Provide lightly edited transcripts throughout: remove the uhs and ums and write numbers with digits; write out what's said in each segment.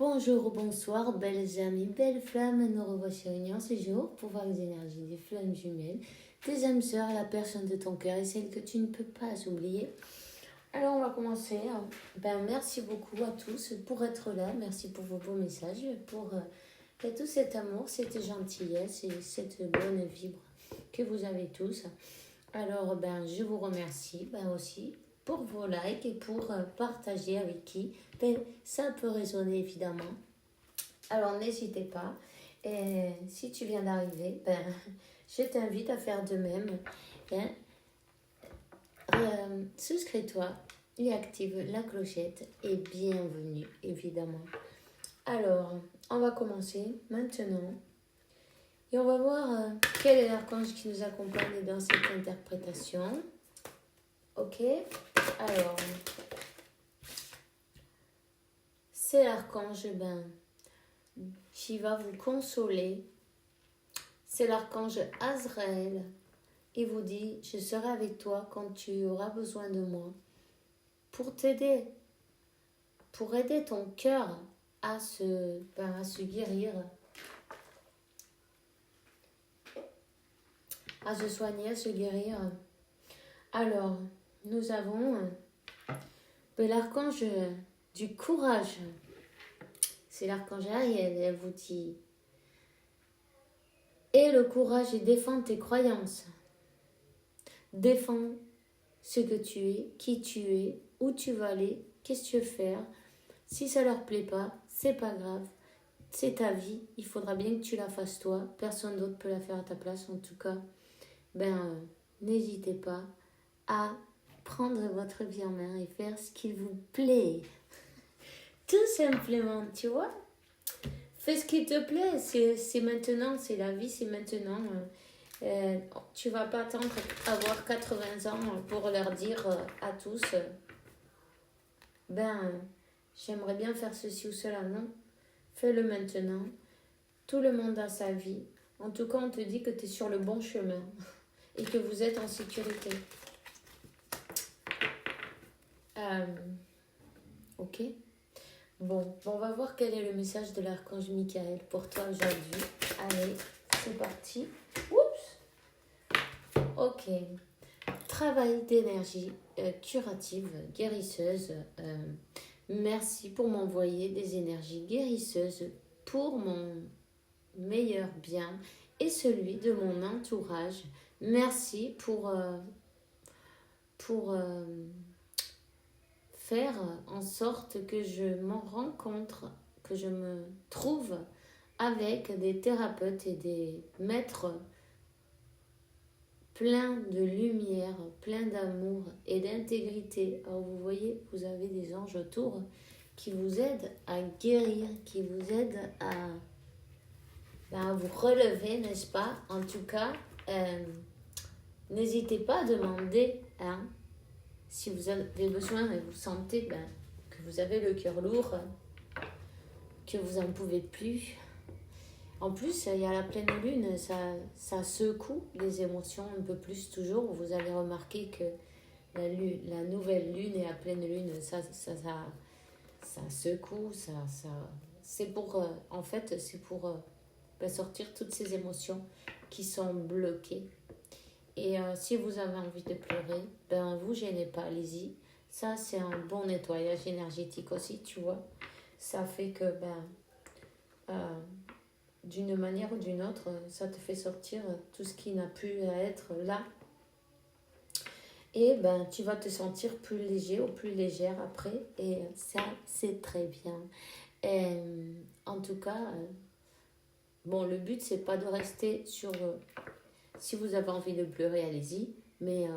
Bonjour ou bonsoir, belles amies, belles flammes, nous revoici réunis ce jour pour voir les énergies des flammes jumelles, tes âmes sœurs, la personne de ton cœur et celle que tu ne peux pas oublier. Alors on va commencer. Merci beaucoup à tous pour être là, merci pour vos beaux messages, pour tout cet amour, cette gentillesse et cette bonne vibre que vous avez tous. Alors je vous remercie aussi pour vos likes et pour partager avec qui ça peut résonner évidemment. Alors n'hésitez pas. Et si tu viens d'arriver, je t'invite à faire de même. Souscris-toi et active la clochette et bienvenue évidemment. Alors, on va commencer maintenant. Et on va voir quel est l'archange qui nous accompagne dans cette interprétation. Ok? Alors, c'est l'archange qui va vous consoler. C'est l'archange Azraël. Il vous dit, je serai avec toi quand tu auras besoin de moi. Pour t'aider, pour aider ton cœur à se guérir, à se soigner, à se guérir. Alors, nous avons l'archange du courage. C'est l'archange Ariel, elle vous dit. Et le courage, il défend tes croyances. Défends ce que tu es, qui tu es, où tu vas aller, qu'est-ce que tu veux faire. Si ça leur plaît pas, c'est pas grave. C'est ta vie, il faudra bien que tu la fasses toi. Personne d'autre peut la faire à ta place. En tout cas, n'hésitez pas à prendre votre vie en main et faire ce qu'il vous plaît. Tout simplement, tu vois. Fais ce qui te plaît. C'est maintenant, c'est la vie, c'est maintenant. Tu vas pas attendre avoir 80 ans pour leur dire à tous j'aimerais bien faire ceci ou cela. Non, fais-le maintenant. Tout le monde a sa vie. En tout cas, on te dit que tu es sur le bon chemin et que vous êtes en sécurité. Ok. Bon, on va voir quel est le message de l'archange Michael pour toi aujourd'hui. Allez, c'est parti. Oups. Ok. Travail d'énergie curative, guérisseuse. Merci pour m'envoyer des énergies guérisseuses pour mon meilleur bien et celui de mon entourage. Merci pour faire en sorte que je m'en rencontre, que je me trouve avec des thérapeutes et des maîtres pleins de lumière, pleins d'amour et d'intégrité. Alors vous voyez, vous avez des anges autour qui vous aident à guérir, qui vous aident à vous relever, n'est-ce pas? En tout cas, n'hésitez pas à demander, si vous avez besoin et vous sentez que vous avez le cœur lourd, que vous n'en pouvez plus. En plus, il y a la pleine lune, ça secoue les émotions un peu plus toujours. Vous avez remarqué que la nouvelle lune et la pleine lune, ça secoue, c'est pour, sortir toutes ces émotions qui sont bloquées. Et si vous avez envie de pleurer, vous gênez pas, allez-y. Ça, c'est un bon nettoyage énergétique aussi, tu vois. Ça fait que, d'une manière ou d'une autre, ça te fait sortir tout ce qui n'a plus à être là. Et tu vas te sentir plus léger ou plus légère après. Et ça, c'est très bien. Et, en tout cas, le but, c'est pas de rester sur... si vous avez envie de pleurer, allez-y. Mais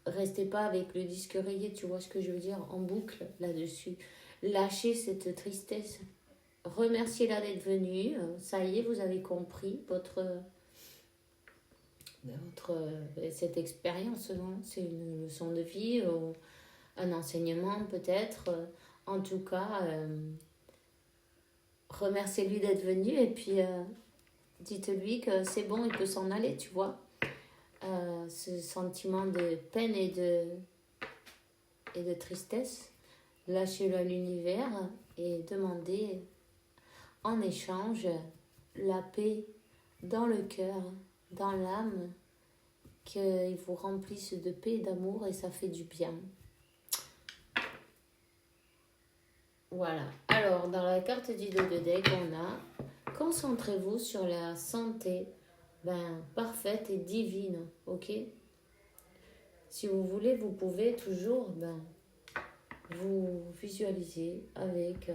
restez pas avec le disque rayé, tu vois ce que je veux dire, en boucle là-dessus. Lâchez cette tristesse. Remerciez-la d'être venue. Ça y est, vous avez compris cette expérience. C'est une leçon de vie, un enseignement peut-être. En tout cas, remerciez-lui d'être venu et puis dites-lui que c'est bon, il peut s'en aller, tu vois. Ce sentiment de peine et de tristesse, lâchez-le à l'univers et demandez en échange la paix dans le cœur, dans l'âme, qu'ils vous remplissent de paix et d'amour et ça fait du bien. Voilà. Alors, dans la carte du dos de deck, on a concentrez-vous sur la santé parfaite et divine, ok? Si vous voulez, vous pouvez toujours vous visualiser avec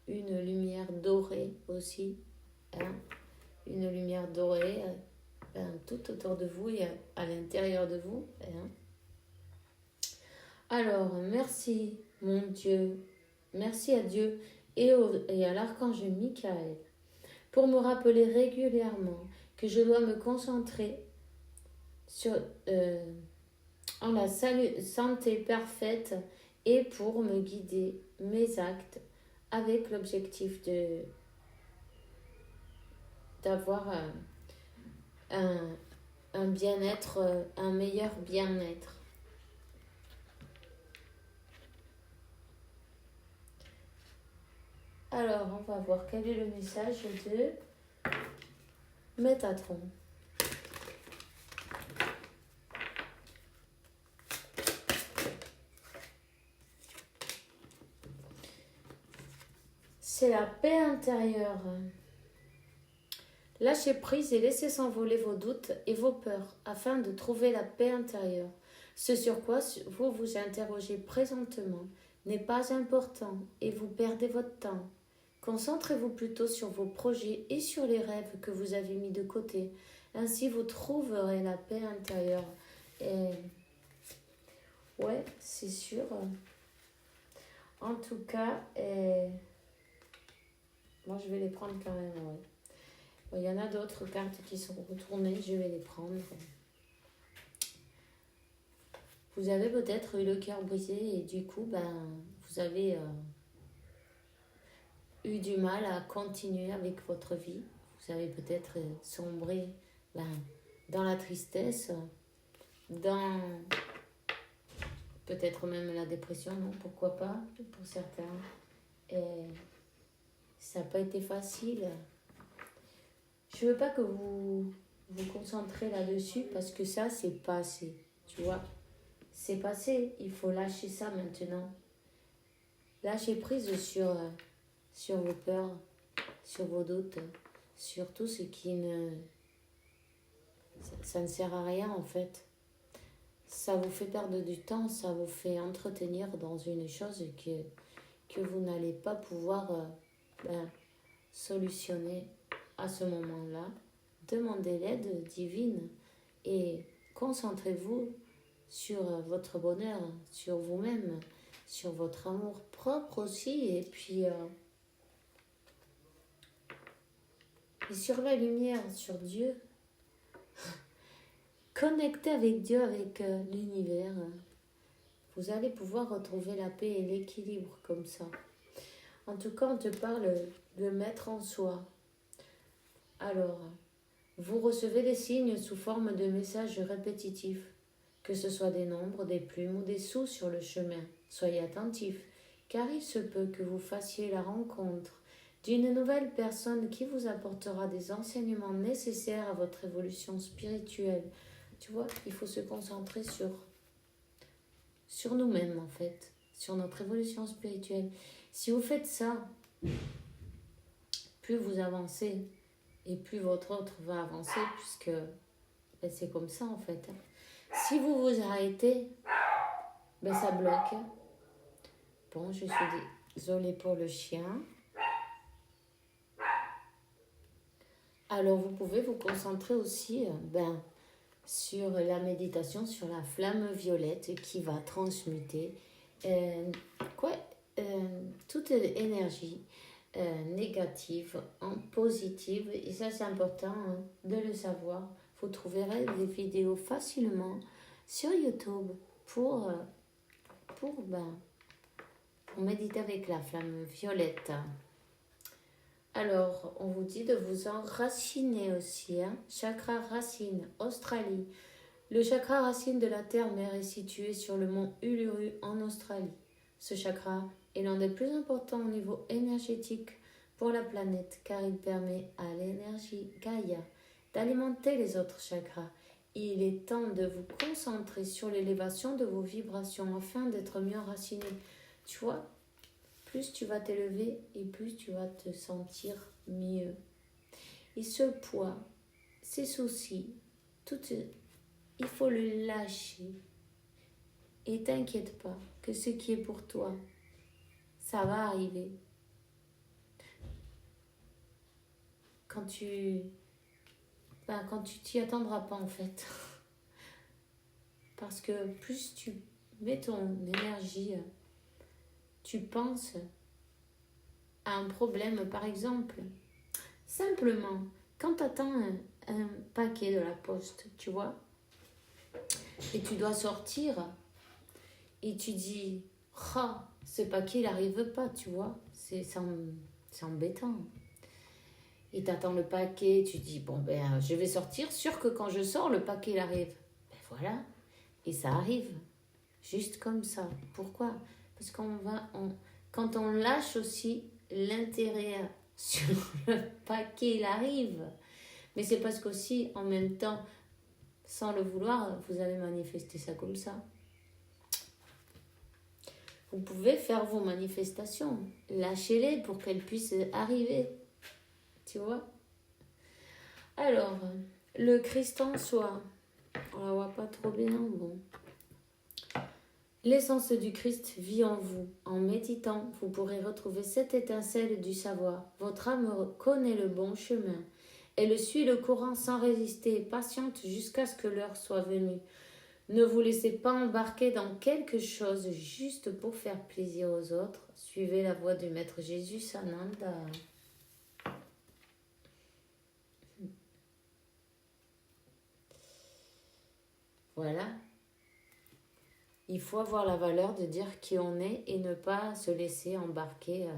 une lumière dorée aussi, hein? Une lumière dorée tout autour de vous et à l'intérieur de vous. Hein? Alors, merci mon Dieu, merci à Dieu et à l'archange Michael pour me rappeler régulièrement que je dois me concentrer sur en la santé parfaite et pour me guider mes actes avec l'objectif d'avoir un bien-être, un meilleur bien-être. Alors, on va voir quel est le message de Métatron. C'est la paix intérieure. Lâchez prise et laissez s'envoler vos doutes et vos peurs afin de trouver la paix intérieure. Ce sur quoi vous vous interrogez présentement n'est pas important et vous perdez votre temps. Concentrez-vous plutôt sur vos projets et sur les rêves que vous avez mis de côté. Ainsi, vous trouverez la paix intérieure. Et ouais, c'est sûr. En tout cas, moi je vais les prendre quand même. Ouais. Bon, il y en a d'autres cartes qui sont retournées, je vais les prendre. Vous avez peut-être eu le cœur brisé et du coup, vous avez eu du mal à continuer avec votre vie. Vous avez peut-être sombré dans la tristesse, dans peut-être même la dépression, non? Pourquoi pas, pour certains. Et ça n'a pas été facile. Je veux pas que vous vous concentrez là-dessus parce que ça, c'est passé, tu vois. C'est passé, il faut lâcher ça maintenant. Lâcher prise sur vos peurs, sur vos doutes, sur tout ce qui ne... Ça ne sert à rien en fait. Ça vous fait perdre du temps, ça vous fait entretenir dans une chose que vous n'allez pas pouvoir solutionner à ce moment-là. Demandez l'aide divine et concentrez-vous sur votre bonheur, sur vous-même, sur votre amour propre aussi et puis et sur la lumière, sur Dieu. Connectez avec Dieu, avec l'univers. Vous allez pouvoir retrouver la paix et l'équilibre comme ça. En tout cas, on te parle de mettre en soi. Alors, vous recevez des signes sous forme de messages répétitifs, que ce soit des nombres, des plumes ou des sous sur le chemin. Soyez attentifs, car il se peut que vous fassiez la rencontre d'une nouvelle personne qui vous apportera des enseignements nécessaires à votre évolution spirituelle. Tu vois, il faut se concentrer sur nous-mêmes en fait, sur notre évolution spirituelle. Si vous faites ça, plus vous avancez et plus votre autre va avancer puisque c'est comme ça en fait. Si vous vous arrêtez, ça bloque. Bon, je suis désolée pour le chien. Alors vous pouvez vous concentrer aussi sur la méditation, sur la flamme violette qui va transmuter toute énergie négative en positive. Et ça, c'est important de le savoir. Vous trouverez des vidéos facilement sur YouTube pour méditer avec la flamme violette. Alors, on vous dit de vous enraciner aussi. Chakra racine, Australie. Le chakra racine de la terre-mère est situé sur le mont Uluru en Australie. Ce chakra est l'un des plus importants au niveau énergétique pour la planète car il permet à l'énergie Gaïa d'alimenter les autres chakras. Il est temps de vous concentrer sur l'élévation de vos vibrations afin d'être mieux enraciné. Tu vois, plus tu vas t'élever et plus tu vas te sentir mieux. Et ce poids, ces soucis, il faut le lâcher. Et t'inquiète pas que ce qui est pour toi, ça va arriver. Quand tu t'y attendras pas en fait. Parce que plus tu mets ton énergie, tu penses à un problème par exemple. Simplement, quand tu attends un paquet de la poste, tu vois, et tu dois sortir, et tu dis, ah, ce paquet il n'arrive pas, tu vois, c'est embêtant. Et tu attends le paquet, tu dis, bon ben je vais sortir, sûr que quand je sors, le paquet il arrive. Ben voilà, et ça arrive, juste comme ça. Pourquoi? Parce quand on lâche aussi l'intérêt sur le paquet, il arrive. Mais c'est parce qu'aussi, en même temps, sans le vouloir, vous avez manifesté ça comme ça. Vous pouvez faire vos manifestations. Lâchez-les pour qu'elles puissent arriver. Tu vois? Alors, le Christ en soi. On la voit pas trop bien, bon. L'essence du Christ vit en vous. En méditant, vous pourrez retrouver cette étincelle du savoir. Votre âme connaît le bon chemin. Elle suit le courant sans résister et patiente jusqu'à ce que l'heure soit venue. Ne vous laissez pas embarquer dans quelque chose juste pour faire plaisir aux autres. Suivez la voie du Maître Jésus Sananda. Voilà. Il faut avoir la valeur de dire qui on est et ne pas se laisser embarquer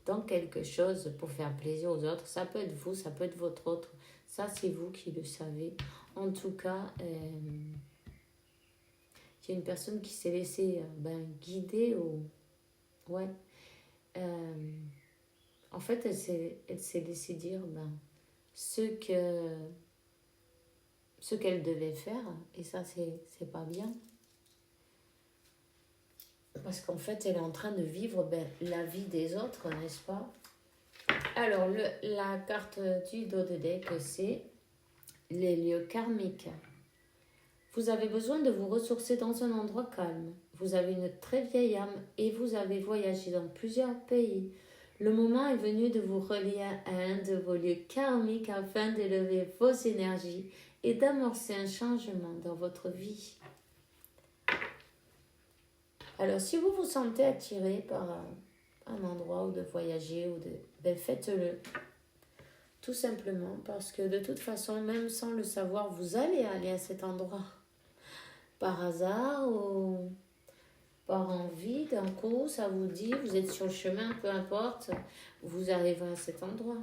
dans quelque chose pour faire plaisir aux autres. Ça peut être vous, ça peut être votre autre. Ça, c'est vous qui le savez. En tout cas, il y a une personne qui s'est laissée guider ou... Ouais. En fait, elle s'est laissée dire ce qu'elle devait faire. Et ça, c'est pas bien. Parce qu'en fait, elle est en train de vivre la vie des autres, n'est-ce pas? Alors, la carte du dos de deck, c'est les lieux karmiques. Vous avez besoin de vous ressourcer dans un endroit calme. Vous avez une très vieille âme et vous avez voyagé dans plusieurs pays. Le moment est venu de vous relier à un de vos lieux karmiques afin d'élever vos énergies et d'amorcer un changement dans votre vie. Alors, si vous vous sentez attiré par un endroit où de voyager, faites-le. Tout simplement parce que de toute façon, même sans le savoir, vous allez aller à cet endroit. Par hasard ou par envie, d'un coup, ça vous dit, vous êtes sur le chemin, peu importe, vous arrivez à cet endroit.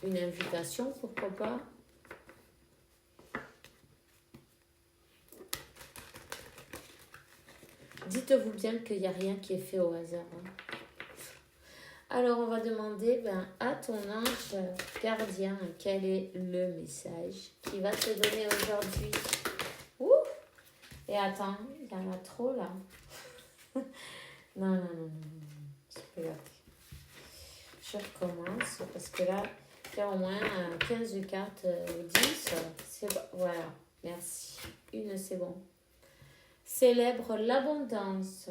Une invitation, pourquoi pas? Dites-vous bien qu'il n'y a rien qui est fait au hasard. Alors, on va demander à ton ange gardien quel est le message qu'il va te donner aujourd'hui. Ouh! Et attends, il y en a trop là. Non. C'est pas grave. Je recommence parce que là, il y a au moins 15 cartes ou 10. C'est bon. Voilà, merci. Une, c'est bon. Célèbre l'abondance.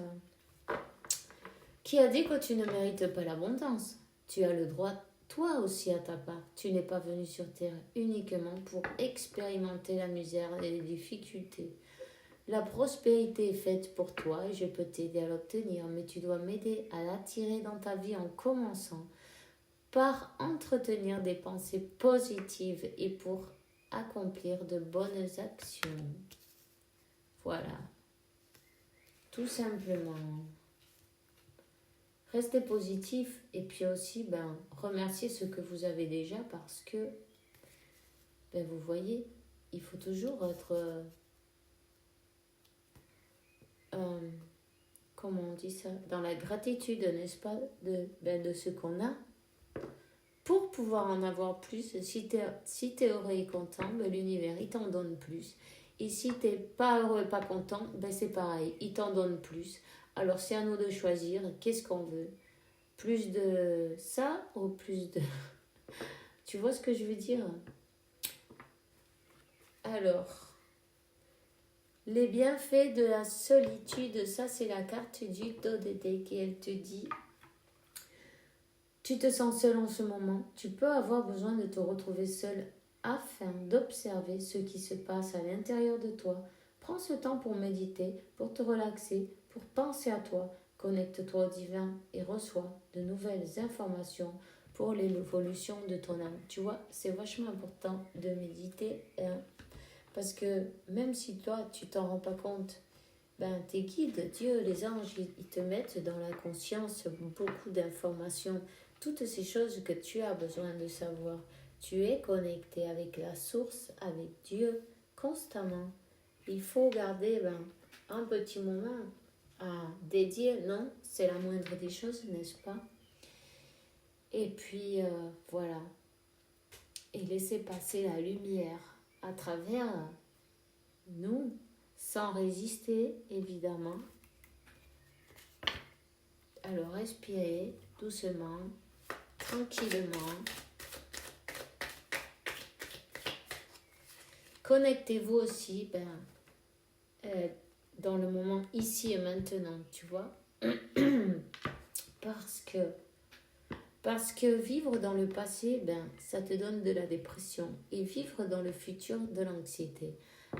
Qui a dit que tu ne mérites pas l'abondance? Tu as le droit, toi aussi, à ta part. Tu n'es pas venu sur Terre uniquement pour expérimenter la misère et les difficultés. La prospérité est faite pour toi et je peux t'aider à l'obtenir, mais tu dois m'aider à l'attirer dans ta vie en commençant par entretenir des pensées positives et pour accomplir de bonnes actions. Voilà. Tout simplement. Restez positif et puis aussi remerciez ce que vous avez déjà parce que vous voyez, il faut toujours être comment on dit ça, dans la gratitude, n'est-ce pas, de ce qu'on a, pour pouvoir en avoir plus. Si t'es heureux et content, ben, l'univers, il t'en donne plus. Et si t'es pas heureux, pas content, ben c'est pareil, il t'en donne plus. Alors c'est à nous de choisir qu'est-ce qu'on veut. Plus de ça ou plus de... Tu vois ce que je veux dire? Alors, les bienfaits de la solitude, ça c'est la carte du Todédé qui elle te dit, tu te sens seul en ce moment, tu peux avoir besoin de te retrouver seul afin d'observer ce qui se passe à l'intérieur de toi. Prends ce temps pour méditer, pour te relaxer, pour penser à toi. Connecte-toi au divin et reçois de nouvelles informations pour l'évolution de ton âme. Tu vois, c'est vachement important de méditer, hein, parce que même si toi, tu t'en rends pas compte, ben, tes guides, Dieu, les anges, ils te mettent dans la conscience beaucoup d'informations, toutes ces choses que tu as besoin de savoir. Tu es connecté avec la source, avec Dieu, constamment. Il faut garder un petit moment à dédier, non? C'est la moindre des choses, n'est-ce pas? Et puis, voilà. Et laisser passer la lumière à travers nous, sans résister, évidemment. Alors, respirez doucement, tranquillement. Connectez-vous aussi dans le moment ici et maintenant, tu vois. Parce que vivre dans le passé, ça te donne de la dépression. Et vivre dans le futur, de l'anxiété.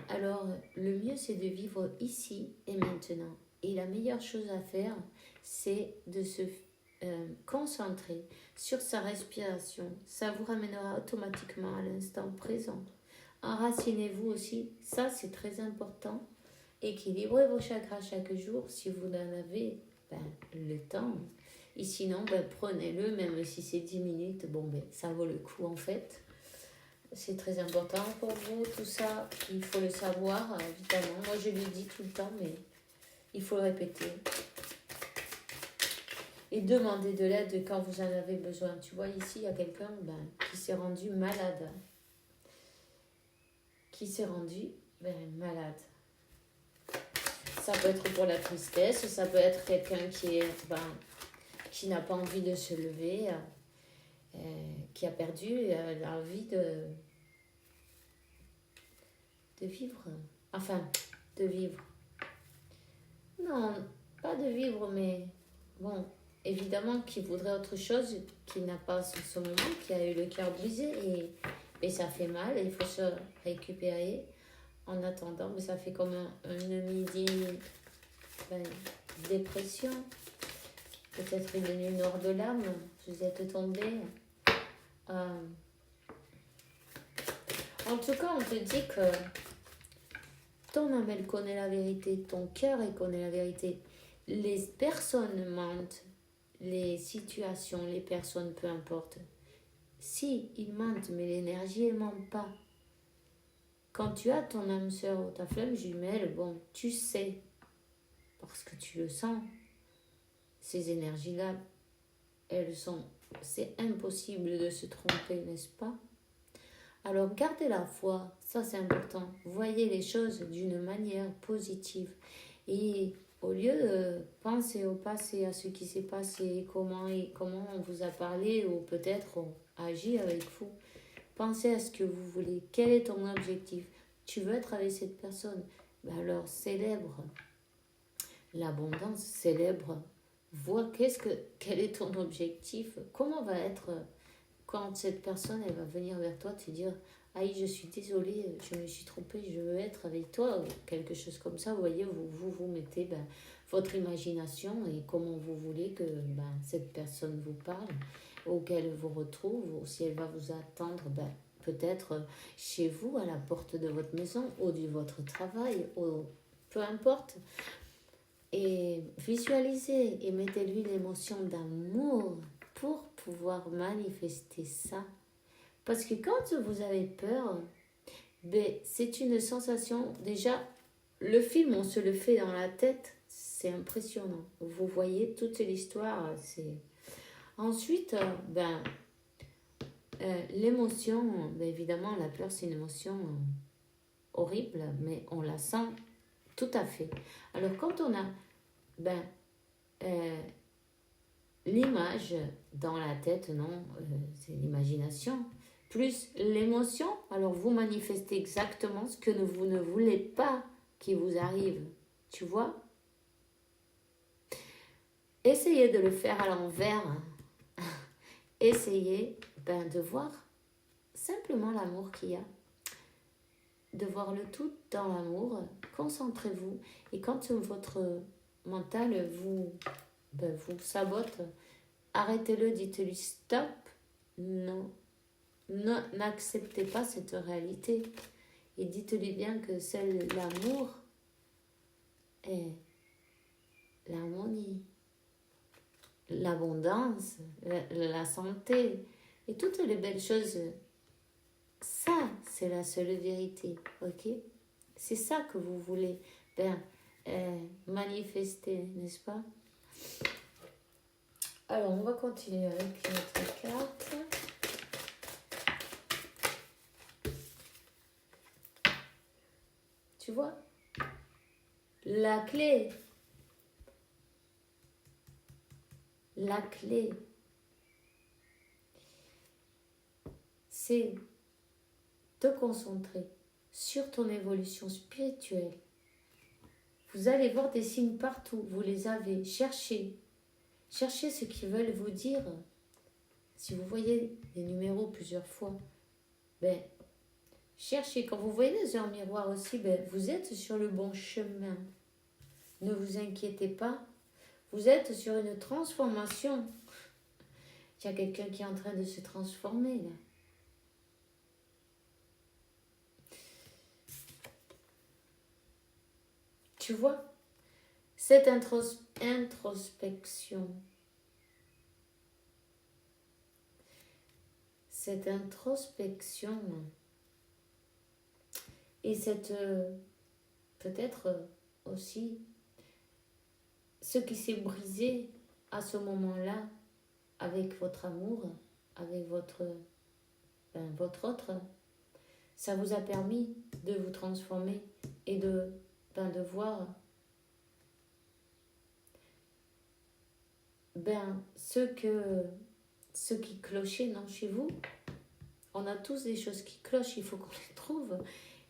Alors, le mieux, c'est de vivre ici et maintenant. Et la meilleure chose à faire, c'est de se concentrer sur sa respiration. Ça vous ramènera automatiquement à l'instant présent. Enracinez-vous aussi, ça c'est très important. Équilibrez vos chakras chaque jour si vous en avez le temps. Et sinon, prenez-le, même si c'est 10 minutes, ça vaut le coup en fait. C'est très important pour vous, tout ça. Il faut le savoir, évidemment. Moi, je le dis tout le temps, mais il faut le répéter. Et demander de l'aide quand vous en avez besoin. Tu vois, ici, il y a quelqu'un qui s'est rendu malade. Malade. Ça peut être pour la tristesse, ça peut être quelqu'un qui n'a pas envie de se lever, qui a perdu l'envie de vivre. Enfin, de vivre. Non, pas de vivre, mais bon, évidemment qu'il voudrait autre chose, qu'il n'a pas en ce moment, qui a eu le cœur brisé et ça fait mal, et il faut se récupérer. En attendant, mais ça fait comme une midi dépression, peut-être une nuit noire de l'âme, vous êtes tombé. En tout cas, on te dit que ton âme, elle connaît la vérité, ton cœur, il connaît la vérité. Les personnes mentent, les situations, les personnes, peu importe. Si, ils mentent, mais l'énergie, elle ne ment pas. Quand tu as ton âme sœur ou ta flamme jumelle, tu sais, parce que tu le sens, ces énergies-là, c'est impossible de se tromper, n'est-ce pas? Alors gardez la foi, ça c'est important. Voyez les choses d'une manière positive. Et au lieu de penser au passé, à ce qui s'est passé, comment on vous a parlé, ou peut-être on agit avec vous, pensez à ce que vous voulez. Quel est ton objectif? Tu veux être avec cette personne? Alors célèbre l'abondance, célèbre. Vois quel est ton objectif. Comment va être quand cette personne elle va venir vers toi te dire aïe, je suis désolée, je me suis trompée, je veux être avec toi, ou quelque chose comme ça. Vous voyez, vous mettez votre imagination et comment vous voulez que cette personne vous parle, ou qu'elle vous retrouve, ou si elle va vous attendre, peut-être chez vous, à la porte de votre maison, ou de votre travail, ou peu importe. Et visualisez et mettez-lui l'émotion d'amour pour pouvoir manifester ça. Parce que quand vous avez peur, c'est une sensation, déjà, le film, on se le fait dans la tête, C'est impressionnant. Vous voyez toute l'histoire. C'est... Ensuite, l'émotion, évidemment, la peur, c'est une émotion horrible, mais on la sent tout à fait. Alors, quand on a l'image dans la tête, non, c'est l'imagination, plus l'émotion, alors vous manifestez exactement ce que vous ne voulez pas qui vous arrive. Tu vois? Essayez de le faire à l'envers. Essayez de voir simplement l'amour qu'il y a. De voir le tout dans l'amour. Concentrez-vous. Et quand votre mental vous sabote, arrêtez-le, dites-lui stop. Non. N'acceptez pas cette réalité. Et dites-lui bien que seul l'amour est l'harmonie, l'abondance, la santé et toutes les belles choses. Ça, c'est la seule vérité, ok? C'est ça que vous voulez manifester, n'est-ce pas? Alors, on va continuer avec notre carte. Tu vois? La clé, c'est te concentrer sur ton évolution spirituelle. Vous allez voir des signes partout, vous les avez. Cherchez ce qu'ils veulent vous dire. Si vous voyez des numéros plusieurs fois, cherchez. Quand vous voyez dans un miroir aussi, vous êtes sur le bon chemin. Ne vous inquiétez pas. Vous êtes sur une transformation. Il y a quelqu'un qui est en train de se transformer là. Tu vois, cette introspection, et cette peut-être aussi ce qui s'est brisé à ce moment-là avec votre amour, avec votre autre, ça vous a permis de vous transformer et de voir ce qui clochait non, chez vous. On a tous des choses qui clochent, il faut qu'on les trouve.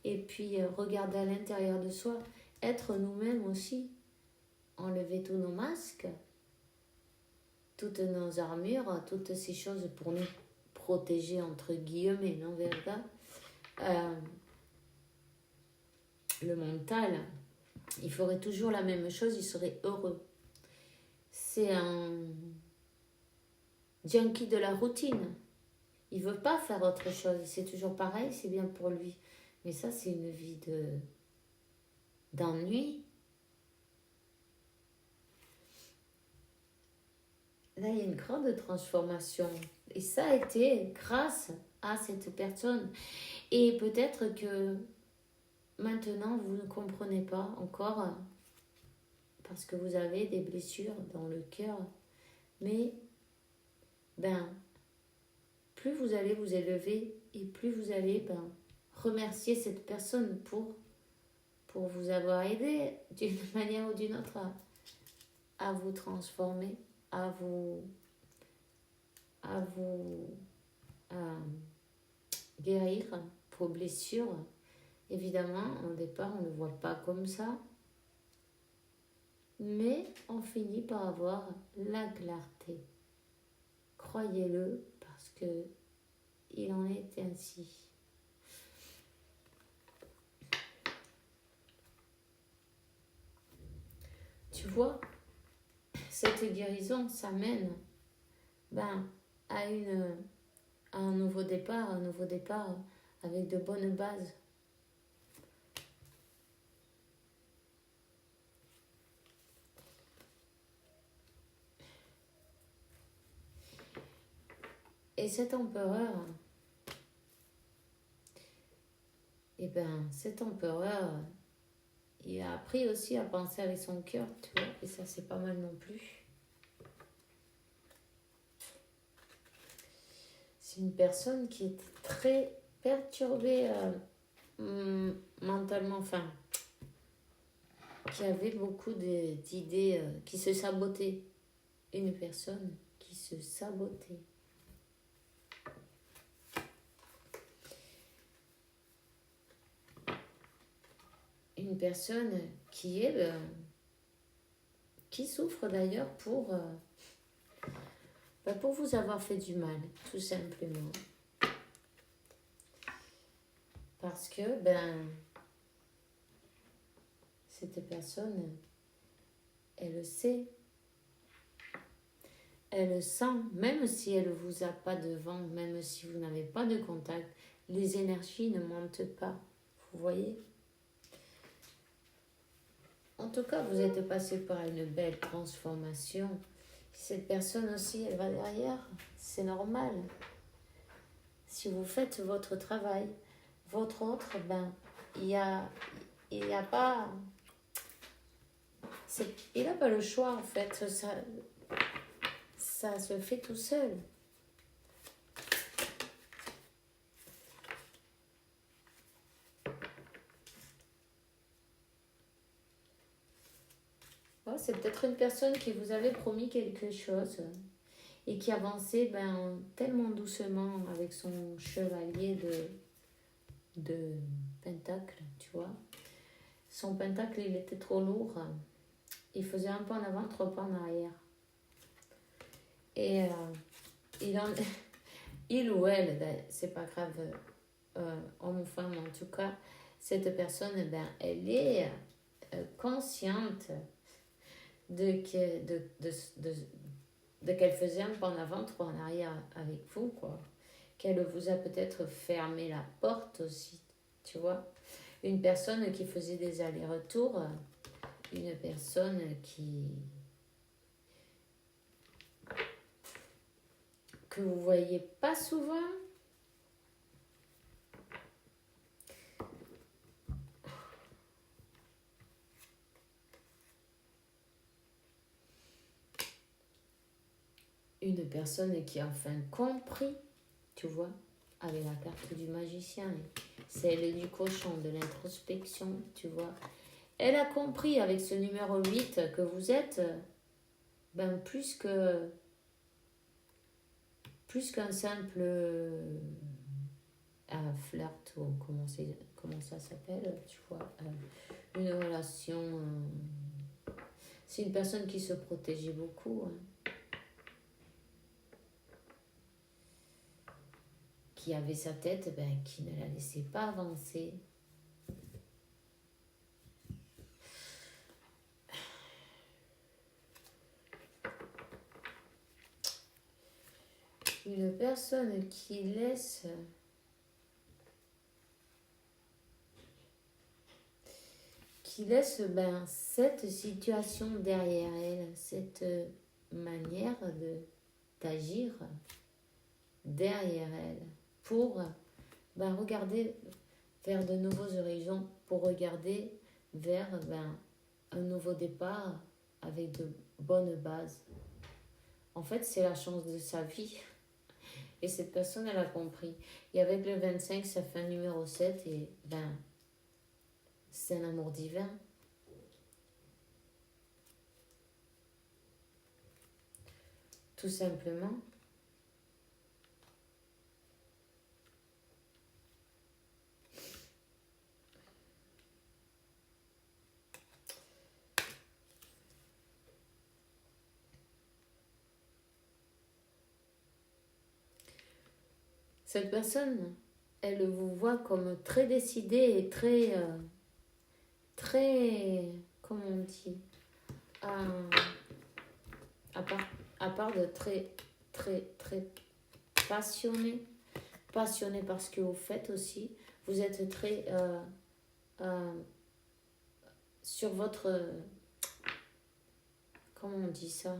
Et puis regarder à l'intérieur de soi, être nous-mêmes aussi, enlever tous nos masques, toutes nos armures, toutes ces choses pour nous protéger entre guillemets, non, Verda? Le mental, il ferait toujours la même chose, il serait heureux. C'est un junkie de la routine. Il veut pas faire autre chose. C'est toujours pareil, c'est bien pour lui. Mais ça, c'est une vie d'ennui. Là, il y a une grande transformation. Et ça a été grâce à cette personne. Et peut-être que maintenant, vous ne comprenez pas encore parce que vous avez des blessures dans le cœur. Mais, plus vous allez vous élever et plus vous allez remercier cette personne pour vous avoir aidé d'une manière ou d'une autre à vous transformer, à guérir vos blessures. Évidemment, au départ, on ne le voit pas comme ça, mais on finit par avoir la clarté. Croyez-le, parce que il en est ainsi. Tu vois, cette guérison, ça mène à un nouveau départ avec de bonnes bases. Et cet empereur, il a appris aussi à penser avec son cœur, tu vois, et ça c'est pas mal non plus. C'est une personne qui était très perturbée mentalement, enfin, qui avait beaucoup d'idées, qui se sabotait. Une personne qui se sabotait. Une personne qui est, qui souffre d'ailleurs pour vous avoir fait du mal, tout simplement. Parce que, cette personne, elle le sait, elle le sent, même si elle ne vous a pas devant, même si vous n'avez pas de contact, les énergies ne mentent pas, vous voyez? En tout cas, vous êtes passé par une belle transformation. Cette personne aussi, elle va derrière, c'est normal. Si vous faites votre travail, votre autre, il y a pas... Il n'a pas le choix, en fait. Ça se fait tout seul. Ouais, c'est peut-être une personne qui vous avait promis quelque chose et qui avançait tellement doucement avec son chevalier de pentacle, tu vois. Son pentacle, il était trop lourd. Il faisait un pas en avant, trois pas en arrière. Et il ou elle, c'est pas grave, homme ou femme en tout cas, cette personne, elle est consciente de qu'elle faisait un pas en avant, trois en arrière avec vous, quoi. Qu'elle vous a peut-être fermé la porte aussi, tu vois. Une personne qui faisait des allers-retours, une personne que vous voyez pas souvent. Une personne qui a enfin compris, tu vois, avec la carte du magicien, celle du cochon, de l'introspection, tu vois. Elle a compris avec ce numéro 8 que vous êtes plus qu'un simple flirt ou comment ça s'appelle, tu vois, une relation. C'est une personne qui se protégeait beaucoup, qui avait sa tête, qui ne la laissait pas avancer. Une personne qui laisse cette situation derrière elle, cette manière d'agir derrière elle, pour regarder vers de nouveaux horizons, pour regarder vers un nouveau départ avec de bonnes bases. En fait, c'est la chance de sa vie. Et cette personne, elle a compris. Et avec le 25, ça fait un numéro 7 et c'est un amour divin. Tout simplement. Cette personne, elle vous voit comme très décidée et très, comment on dit, à part de très, très, très passionné par ce que vous faites aussi. Vous êtes très sur votre, comment on dit ça,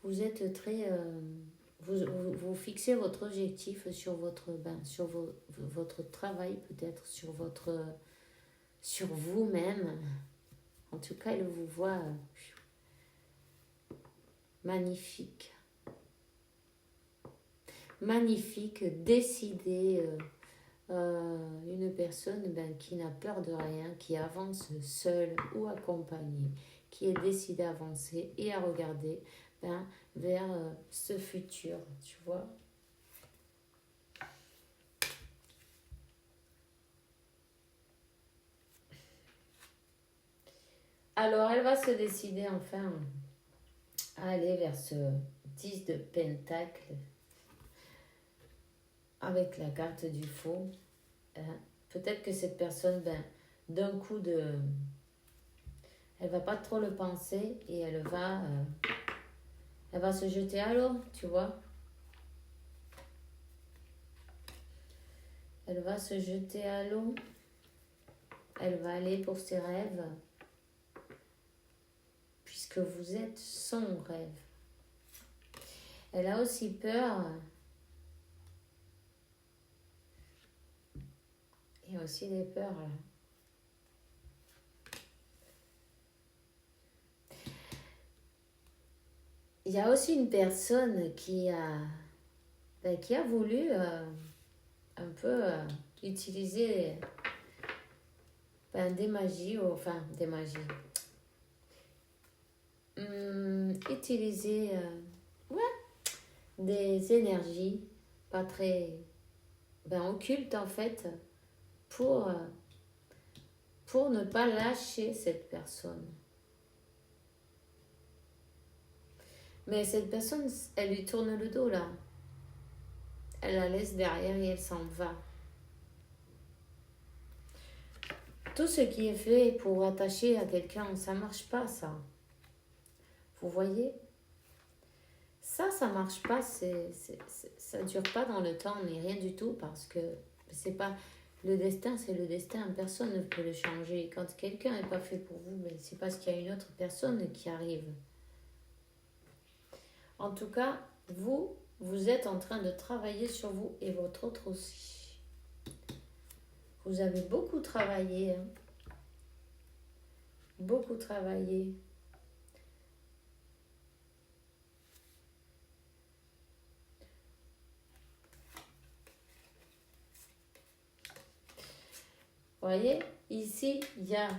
vous êtes très, vous fixez votre objectif sur votre, sur votre travail peut-être, sur sur vous-même. En tout cas, elle vous voit magnifique. Magnifique, décidée. Une personne qui n'a peur de rien, qui avance seule ou accompagnée, qui est décidée à avancer et à regarder vers ce futur, tu vois. Alors, elle va se décider enfin à aller vers ce 10 de Pentacle avec la carte du faux. Peut-être que cette personne, d'un coup elle va pas trop le penser et elle va se jeter à l'eau, tu vois. Elle va se jeter à l'eau. Elle va aller pour ses rêves. Puisque vous êtes son rêve. Elle a aussi peur. Il y a aussi des peurs là. Il y a aussi une personne qui a voulu un peu utiliser des magies, enfin des magies. Utiliser des énergies pas très occultes en fait pour ne pas lâcher cette personne. Mais cette personne, elle lui tourne le dos là. Elle la laisse derrière et elle s'en va. Tout ce qui est fait pour attacher à quelqu'un, ça marche pas ça. Vous voyez? Ça marche pas, ça dure pas dans le temps, ni rien du tout, parce que c'est pas... Le destin, c'est le destin, personne ne peut le changer. Quand quelqu'un n'est pas fait pour vous, c'est parce qu'il y a une autre personne qui arrive. En tout cas, vous êtes en train de travailler sur vous et votre autre aussi. Vous avez beaucoup travaillé. Beaucoup travaillé. Vous voyez, ici, il y a...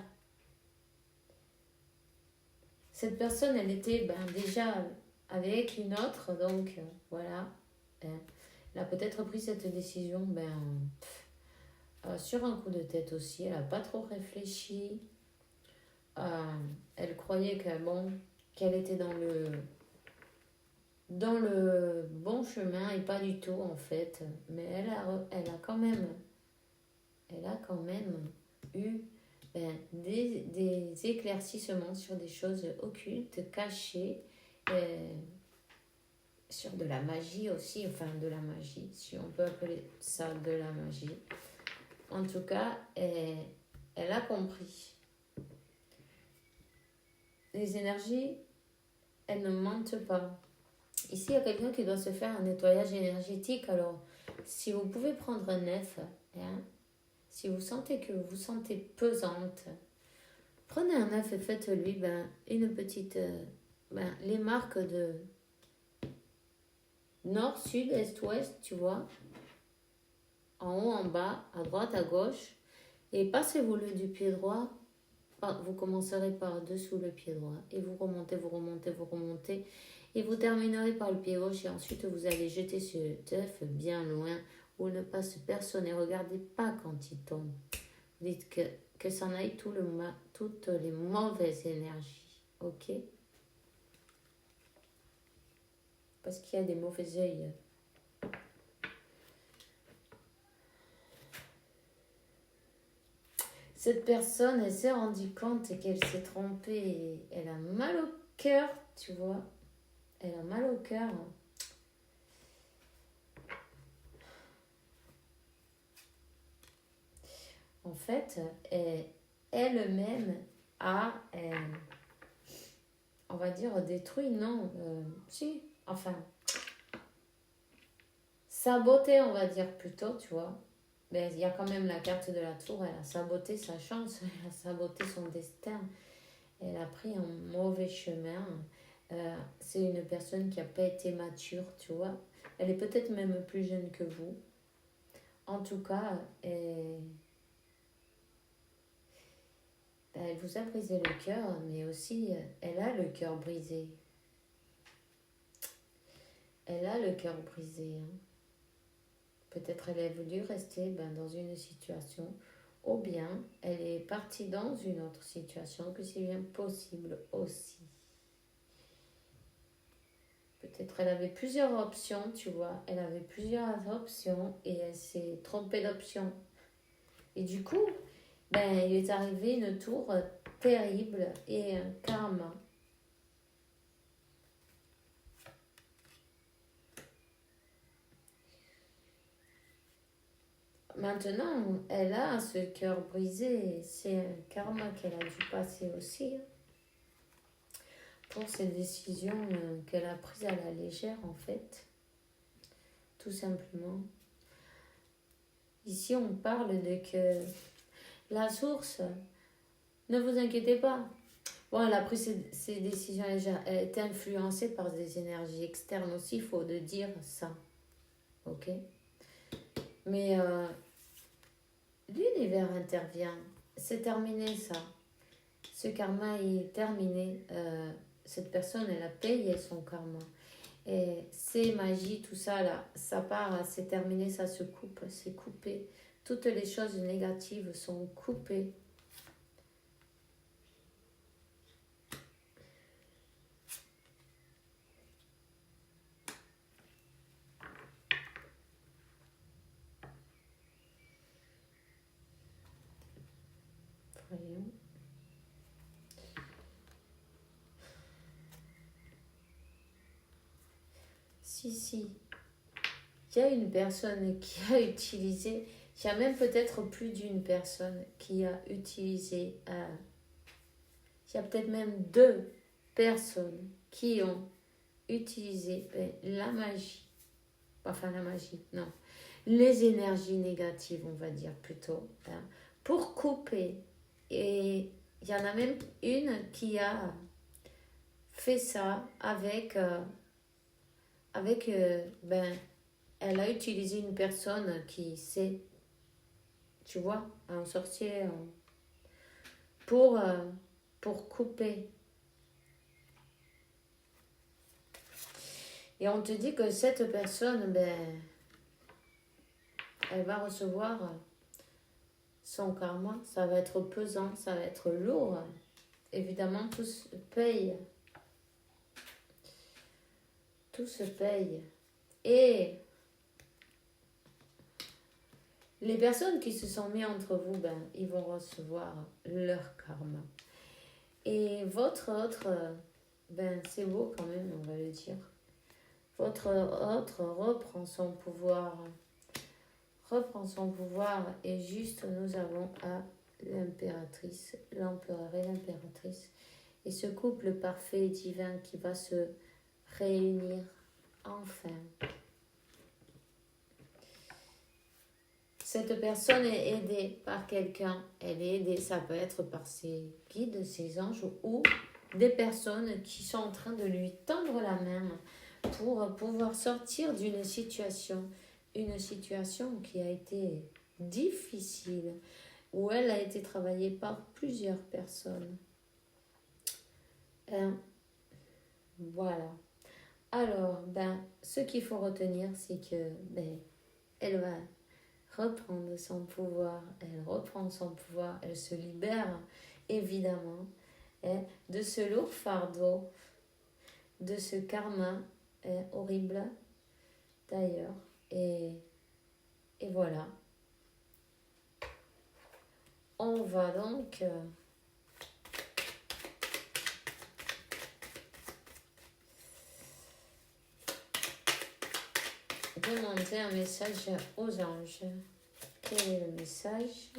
Cette personne, elle était déjà avec une autre, donc voilà. Elle a peut-être pris cette décision sur un coup de tête aussi. Elle n'a pas trop réfléchi. Elle croyait qu'elle était dans le bon chemin et pas du tout en fait. Mais elle a quand même eu des éclaircissements sur des choses occultes, cachées, sur de la magie aussi, enfin de la magie, si on peut appeler ça de la magie. En tout cas, elle a compris. Les énergies, elles ne mentent pas. Ici, il y a quelqu'un qui doit se faire un nettoyage énergétique. Alors, si vous pouvez prendre un 9, si vous sentez que vous sentez pesante, prenez un 9 et faites-lui une petite... les marques de nord, sud, est, ouest, tu vois. En haut, en bas, à droite, à gauche. Et passez-vous-le du pied droit. Vous commencerez par dessous le pied droit. Et vous remontez, vous remontez, vous remontez. Et vous terminerez par le pied gauche. Et ensuite, vous allez jeter ce œuf bien loin où ne passe personne. Et regardez pas quand il tombe. Dites que s'en aille toutes les mauvaises énergies. Ok? Parce qu'il y a des mauvais œils. Cette personne, elle s'est rendue compte qu'elle s'est trompée. Et elle a mal au cœur, tu vois. Elle a mal au cœur. En fait, elle-même a, on va dire, détruit, non, si, enfin, saboté, on va dire plutôt, tu vois, ben, il y a quand même la carte de la tour, elle a saboté sa chance, elle a saboté son destin, elle a pris un mauvais chemin. C'est une personne qui n'a pas été mature, tu vois. Elle est peut-être même plus jeune que vous. En tout cas, elle vous a brisé le cœur, mais aussi, elle a le cœur brisé. Elle a le cœur brisé. Hein. Peut-être elle a voulu rester dans une situation, ou bien elle est partie dans une autre situation, que c'est bien possible aussi. Peut-être elle avait plusieurs options, tu vois. Elle avait plusieurs options et elle s'est trompée d'option. Et du coup, il est arrivé une tour terrible et un karma. Maintenant, elle a ce cœur brisé. C'est un karma qu'elle a dû passer aussi pour ces décisions qu'elle a prises à la légère, en fait. Tout simplement. Ici, on parle de que la source, ne vous inquiétez pas. Bon, elle a pris ses décisions légères. Elle est influencée par des énergies externes aussi, il faut de dire ça. Ok? Mais l'univers intervient. C'est terminé ça. Ce karma est terminé. Cette personne, elle a payé son karma. Et c'est magie, tout ça là, ça part, c'est terminé, ça se coupe, c'est coupé. Toutes les choses négatives sont coupées. Voyons. Si. Il y a une personne qui a utilisé, il y a même peut-être plus d'une personne qui a utilisé, il y a peut-être même 2 personnes qui ont utilisé la magie, enfin la magie, non, les énergies négatives, on va dire plutôt, pour couper. Et il y en a même une qui a fait ça avec elle a utilisé une personne qui sait, tu vois, un sorcier pour couper. Et on te dit que cette personne, elle va recevoir son karma. Ça va être pesant, ça va être lourd. Évidemment, tout se paye. Tout se paye. Et les personnes qui se sont mises entre vous, ils vont recevoir leur karma. Et votre autre, c'est beau quand même, on va le dire. Votre autre reprend son pouvoir. Et juste nous avons à l'impératrice, l'empereur et l'impératrice. Et ce couple parfait et divin qui va se réunir enfin. Cette personne est aidée par quelqu'un. Elle est aidée, ça peut être par ses guides, ses anges ou des personnes qui sont en train de lui tendre la main pour pouvoir sortir d'une situation. Une situation qui a été difficile, où elle a été travaillée par plusieurs personnes. Voilà. Alors, ce qu'il faut retenir, c'est que elle va reprendre son pouvoir, elle se libère évidemment de ce lourd fardeau, de ce karma horrible d'ailleurs. Et voilà. On va donc demander un message aux anges. Quel est le message?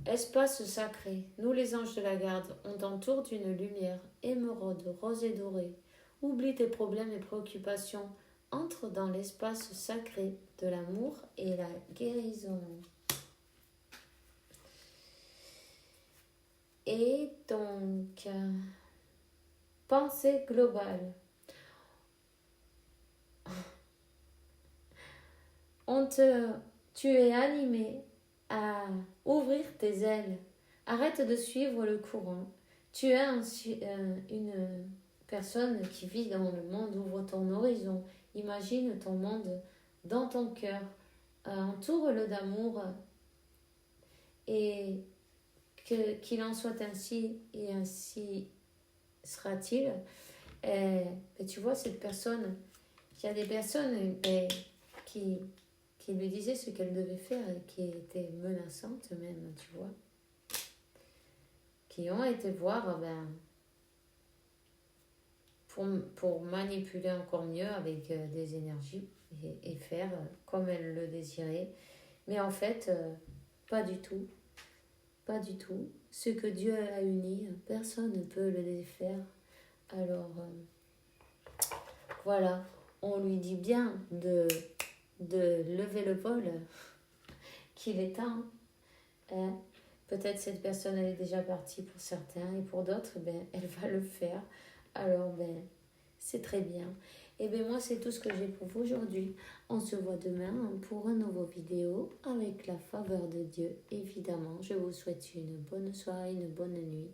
Espace sacré. Nous les anges de la garde, on t'entoure d'une lumière émeraude, rose et dorée. Oublie tes problèmes et préoccupations entre dans l'espace sacré de l'amour et la guérison. Et donc, pensée globale. Tu es animé à ouvrir tes ailes. Arrête de suivre le courant. Tu es une personne qui vit dans le monde. Ouvre ton horizon. Imagine ton monde dans ton cœur. Entoure-le d'amour et qu'il en soit ainsi et ainsi sera-t-il. Et tu vois, cette personne, il y a des personnes qui lui disaient ce qu'elle devait faire et qui étaient menaçantes même, tu vois, qui ont été voir pour manipuler encore mieux avec des énergies et faire comme elle le désirait. Mais en fait, pas du tout. Pas du tout. Ce que Dieu a uni, personne ne peut le défaire. Alors, voilà, on lui dit bien de lever le vol, qu'il est temps. Peut-être cette personne, elle est déjà partie pour certains, et pour d'autres, elle va le faire. Alors, c'est très bien. Et moi, c'est tout ce que j'ai pour vous aujourd'hui. On se voit demain pour une nouvelle vidéo avec la faveur de Dieu, évidemment. Je vous souhaite une bonne soirée, une bonne nuit.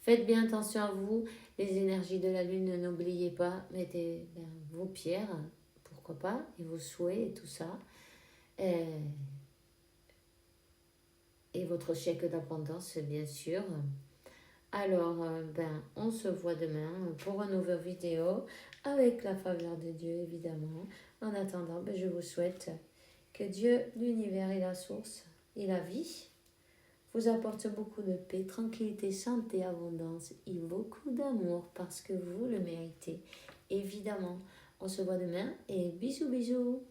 Faites bien attention à vous. Les énergies de la lune, n'oubliez pas, mettez vos pierres, pourquoi pas, et vos souhaits et tout ça. Et votre chèque d'abondance, bien sûr. Alors, on se voit demain pour une nouvelle vidéo avec la faveur de Dieu, évidemment. En attendant, je vous souhaite que Dieu, l'univers et la source et la vie vous apportent beaucoup de paix, tranquillité, santé, abondance et beaucoup d'amour parce que vous le méritez. Évidemment, on se voit demain et bisous bisous.